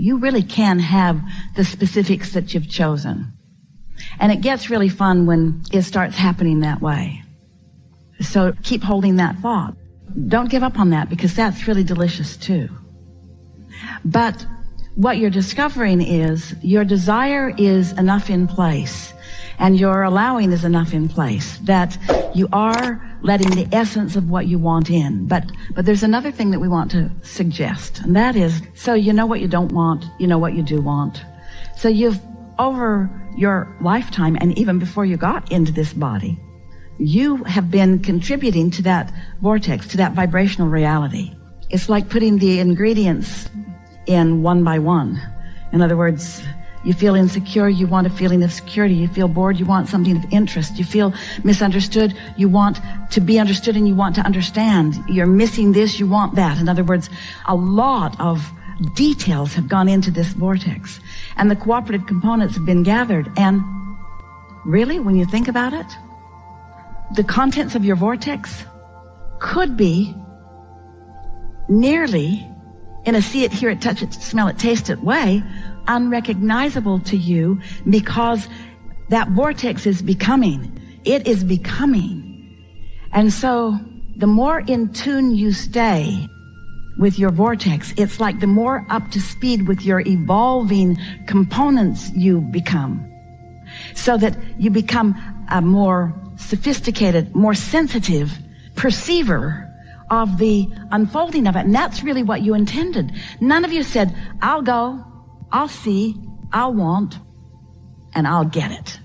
you really can have the specifics that you've chosen. And it gets really fun when it starts happening that way. So keep holding that thought. Don't give up on that, because that's really delicious too. But what you're discovering is your desire is enough in place, and your allowing is enough in place, that you are letting the essence of what you want in. But there's another thing that we want to suggest, and that is, so you know what you don't want, you know what you do want. So you've, over your lifetime, and even before you got into this body, you have been contributing to that vortex, to that vibrational reality. It's like putting the ingredients in one by one. In other words, you feel insecure, you want a feeling of security. You feel bored, you want something of interest. You feel misunderstood, you want to be understood and you want to understand. You're missing this, you want that. In other words, a lot of details have gone into this vortex, and the cooperative components have been gathered. And really, when you think about it, the contents of your vortex could be nearly, in a see it, hear it, touch it, smell it, taste it way, unrecognizable to you, because that vortex is becoming. It is becoming. And so the more in tune you stay with your vortex, it's like the more up to speed with your evolving components you become, so that you become a more sophisticated, more sensitive perceiver of the unfolding of it. And that's really what you intended. None of you said, I'll go, I'll see, I'll want, and I'll get it.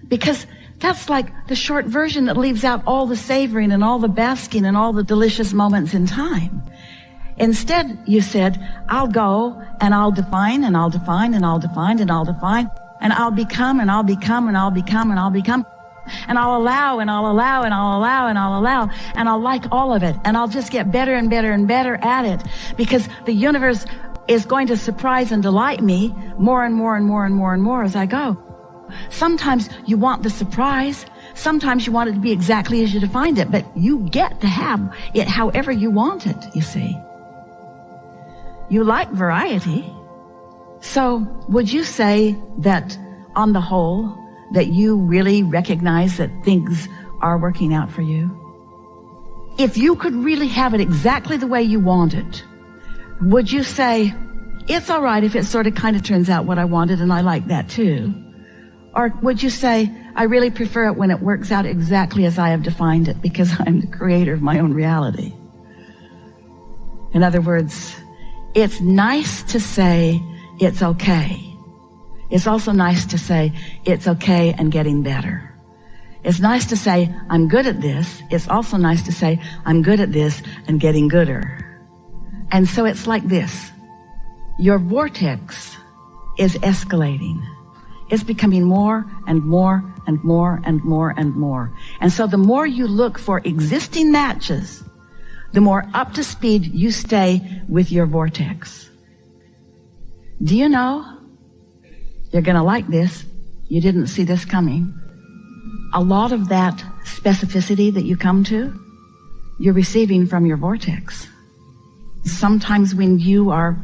Because that's like the short version that leaves out all the savoring and all the basking and all the delicious moments in time. Instead, you said, I'll go and I'll define and I'll define and I'll define and I'll define, and I'll become and I'll become and I'll become and I'll become. And I'll allow and I'll allow and I'll allow and I'll allow, and I'll like all of it, and I'll just get better and better and better at it, because the universe is going to surprise and delight me more and more and more and more and more as I go. Sometimes you want the surprise, sometimes you want it to be exactly as you defined it, but you get to have it however you want it, you see. You like variety. So would you say that on the whole, that you really recognize that things are working out for you? If you could really have it exactly the way you want it, would you say, it's all right if it sort of kind of turns out what I wanted and I like that too? Or would you say, I really prefer it when it works out exactly as I have defined it, because I'm the creator of my own reality? In other words, it's nice to say it's okay. It's also nice to say, it's okay and getting better. It's nice to say, I'm good at this. It's also nice to say, I'm good at this and getting gooder. And so it's like this. Your vortex is escalating. It's becoming more and more and more and more and more. And so the more you look for existing matches, the more up to speed you stay with your vortex. Do you know? You're going to like this. You didn't see this coming. A lot of that specificity that you come to, you're receiving from your vortex. Sometimes when you are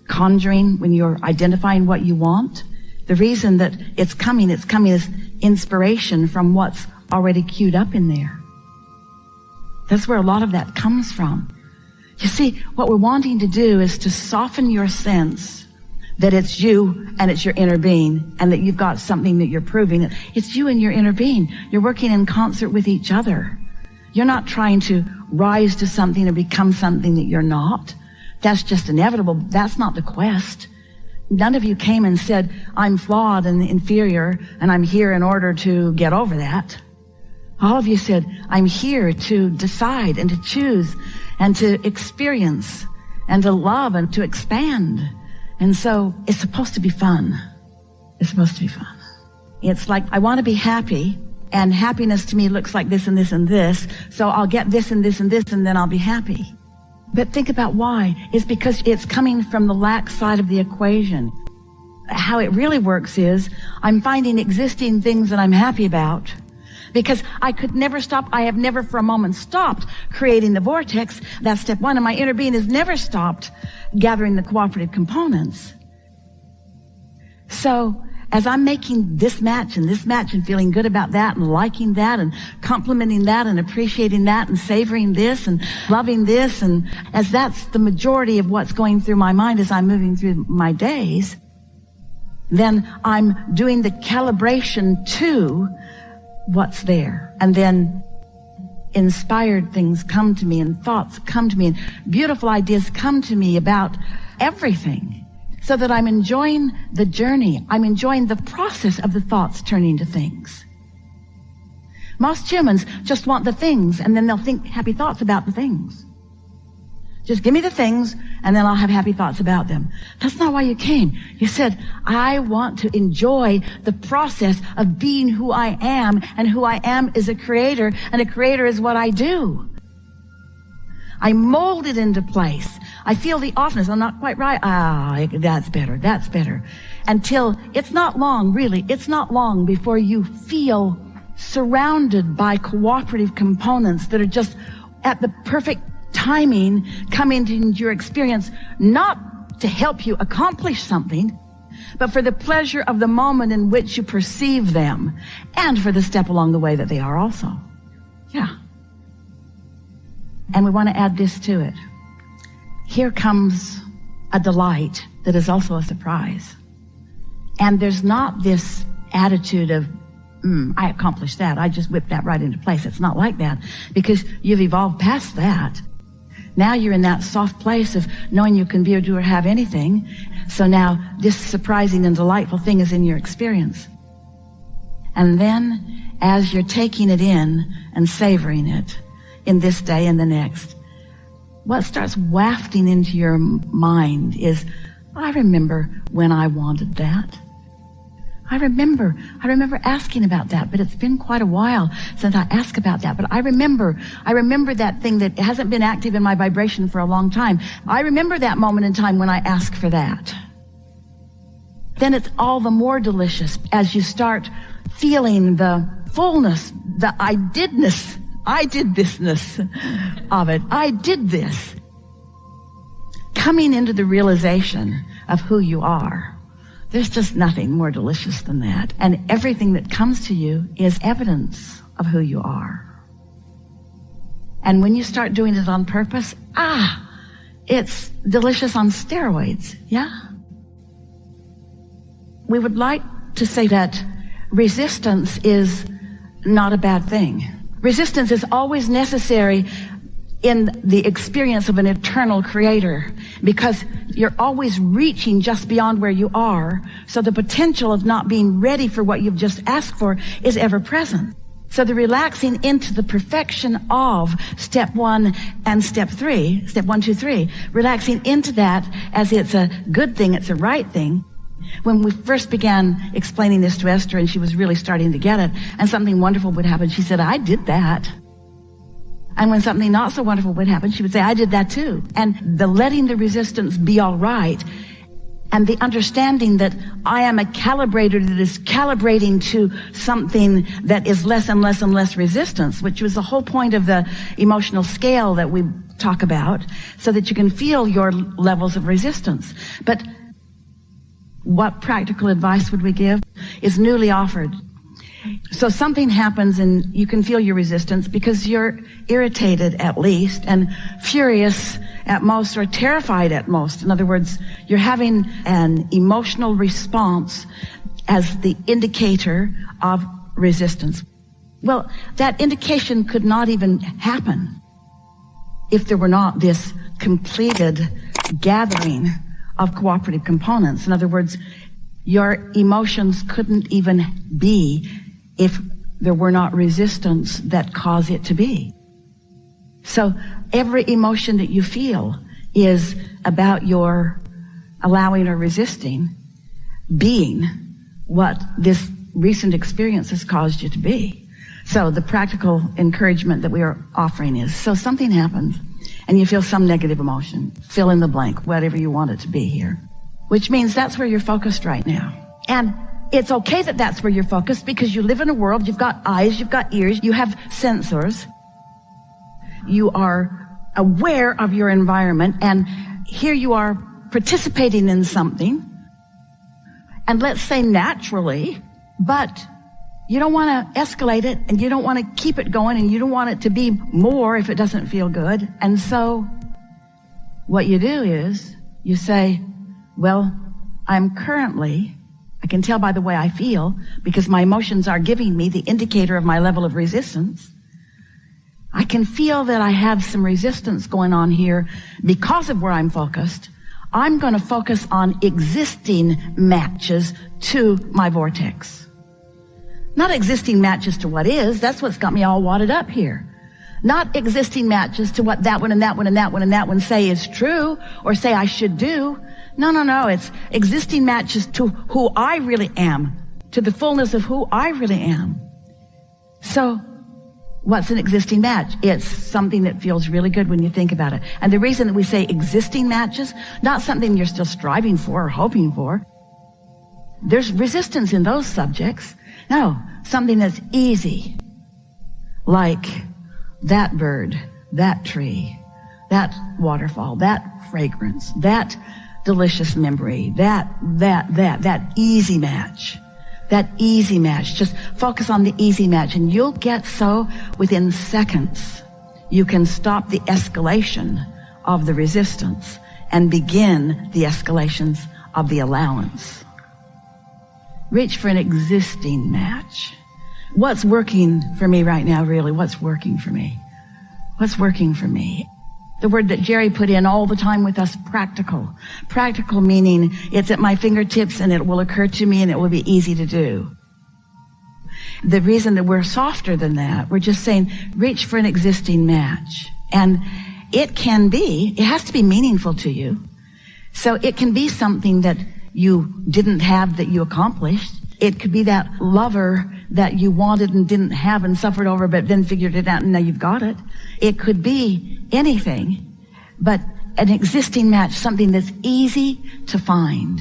conjuring, when you're identifying what you want, the reason that it's coming as inspiration from what's already queued up in there. That's where a lot of that comes from. You see, what we're wanting to do is to soften your sense that it's you and it's your inner being, and that you've got something that you're proving. It's you and your inner being. You're working in concert with each other. You're not trying to rise to something or become something that you're not. That's just inevitable. That's not the quest. None of you came and said, I'm flawed and inferior, and I'm here in order to get over that. All of you said, I'm here to decide and to choose and to experience and to love and to expand. And so it's supposed to be fun. It's supposed to be fun. It's like, I want to be happy, and happiness to me looks like this and this and this, so I'll get this and this and this, and then I'll be happy. But think about why. It's because it's coming from the lack side of the equation. How it really works is, I'm finding existing things that I'm happy about, because I could never stop. I have never for a moment stopped creating the vortex. That's step one. And my inner being has never stopped gathering the cooperative components. So as I'm making this match and feeling good about that and liking that and complimenting that and appreciating that and savoring this and loving this, and as that's the majority of what's going through my mind as I'm moving through my days, then I'm doing the calibration to what's there. And then inspired things come to me and thoughts come to me and beautiful ideas come to me about everything. So that I'm enjoying the journey. I'm enjoying the process of the thoughts turning to things. Most humans just want the things, and then they'll think happy thoughts about the things. Just give me the things, and then I'll have happy thoughts about them. That's not why you came. You said, I want to enjoy the process of being who I am, and who I am is a creator, and a creator is what I do. I mold it into place. I feel the offness. I'm not quite right. That's better. Until it's not long, really. It's not long before you feel surrounded by cooperative components that are just at the perfect timing coming into your experience, not to help you accomplish something, but for the pleasure of the moment in which you perceive them, and for the step along the way that they are also. Yeah. And we want to add this to it. Here comes a delight that is also a surprise. And there's not this attitude of, I accomplished that. I just whipped that right into place. It's not like that, because you've evolved past that. Now you're in that soft place of knowing you can be or do or have anything. So now this surprising and delightful thing is in your experience. And then as you're taking it in and savoring it in this day and the next, what starts wafting into your mind is, I remember when I wanted that. I remember asking about that, but it's been quite a while since I asked about that. But I remember that thing that hasn't been active in my vibration for a long time. I remember that moment in time when I asked for that. Then it's all the more delicious as you start feeling the fullness, the I did thisness of it. I did this. Coming into the realization of who you are. There's just nothing more delicious than that. And everything that comes to you is evidence of who you are. And when you start doing it on purpose, it's delicious on steroids. Yeah? We would like to say that resistance is not a bad thing. Resistance is always necessary in the experience of an eternal creator, because you're always reaching just beyond where you are. So the potential of not being ready for what you've just asked for is ever present. So the relaxing into the perfection of step 1 and step 3, step 1, 2, 3, relaxing into that as it's a good thing, it's a right thing. When we first began explaining this to Esther and she was really starting to get it, and something wonderful would happen, she said, I did that. And when something not so wonderful would happen, she would say, I did that too. And the letting the resistance be all right, and the understanding that I am a calibrator that is calibrating to something that is less and less and less resistance, which was the whole point of the emotional scale that we talk about, so that you can feel your levels of resistance. But what practical advice would we give is newly offered. So something happens and you can feel your resistance because you're irritated at least, and furious at most, or terrified at most. In other words, you're having an emotional response as the indicator of resistance. Well, that indication could not even happen if there were not this completed gathering of cooperative components. In other words, your emotions couldn't even be if there were not resistance that cause it to be. So every emotion that you feel is about your allowing or resisting being what this recent experience has caused you to be. So the practical encouragement that we are offering is, so something happens and you feel some negative emotion, fill in the blank, whatever you want it to be here, which means that's where you're focused right now. And it's okay that that's where you're focused, because you live in a world, you've got eyes, you've got ears, you have sensors. You are aware of your environment, and here you are participating in something. and let's say naturally, but you don't want to escalate it, and you don't want to keep it going, and you don't want it to be more if it doesn't feel good. And so what you do is you say, well, I'm currently, I can tell by the way I feel, because my emotions are giving me the indicator of my level of resistance. I can feel that I have some resistance going on here because of where I'm focused. I'm going to focus on existing matches to my vortex. Not existing matches to what is. That's what's got me all wadded up here. Not existing matches to what that one and that one and that one and that one say is true or say I should do. No. It's existing matches to who I really am, to the fullness of who I really am. So what's an existing match? It's something that feels really good when you think about it. And the reason that we say existing matches, not something you're still striving for or hoping for. There's resistance in those subjects. No, something that's easy, like that bird, that tree, that waterfall, that fragrance, that delicious memory, that easy match. That easy match. Just focus on the easy match, and you'll get so within seconds. You can stop the escalation of the resistance and begin the escalations of the allowance. Reach for an existing match. What's working for me right now, really? What's working for me? What's working for me? The word that Jerry put in all the time with us, practical. Practical meaning it's at my fingertips and it will occur to me and it will be easy to do. The reason that we're softer than that, we're just saying reach for an existing match. And it has to be meaningful to you. So it can be something that you didn't have that you accomplished. It could be that lover that you wanted and didn't have and suffered over, but then figured it out and now you've got it. It could be anything, but an existing match, something that's easy to find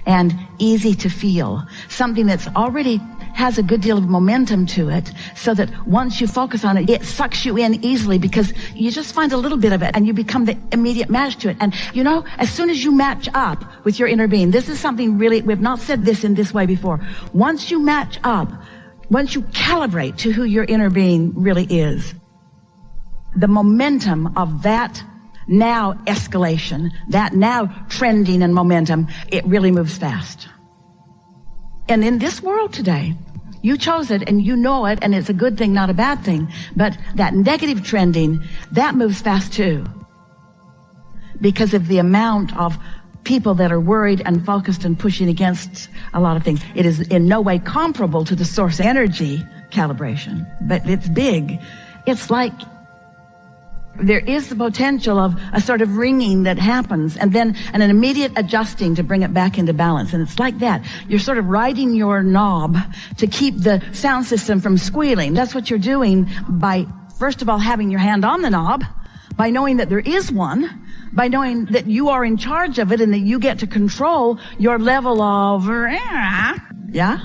and easy to feel, something that's already has a good deal of momentum to it, so that once you focus on it, it sucks you in easily because you just find a little bit of it and you become the immediate match to it. And you know, as soon as you match up with your inner being, this is something really, we've not said this in this way before. Once you match up, once you calibrate to who your inner being really is, the momentum of that now escalation, that now trending and momentum, it really moves fast. And in this world today, you chose it and you know it, and it's a good thing, not a bad thing. But that negative trending, that moves fast too. Because of the amount of people that are worried and focused and pushing against a lot of things. It is in no way comparable to the source energy calibration, but it's big. It's like there is the potential of a sort of ringing that happens and then an immediate adjusting to bring it back into balance. And it's like that. You're sort of riding your knob to keep the sound system from squealing. That's what you're doing by, first of all, having your hand on the knob, by knowing that there is one, by knowing that you are in charge of it and that you get to control your level of, yeah?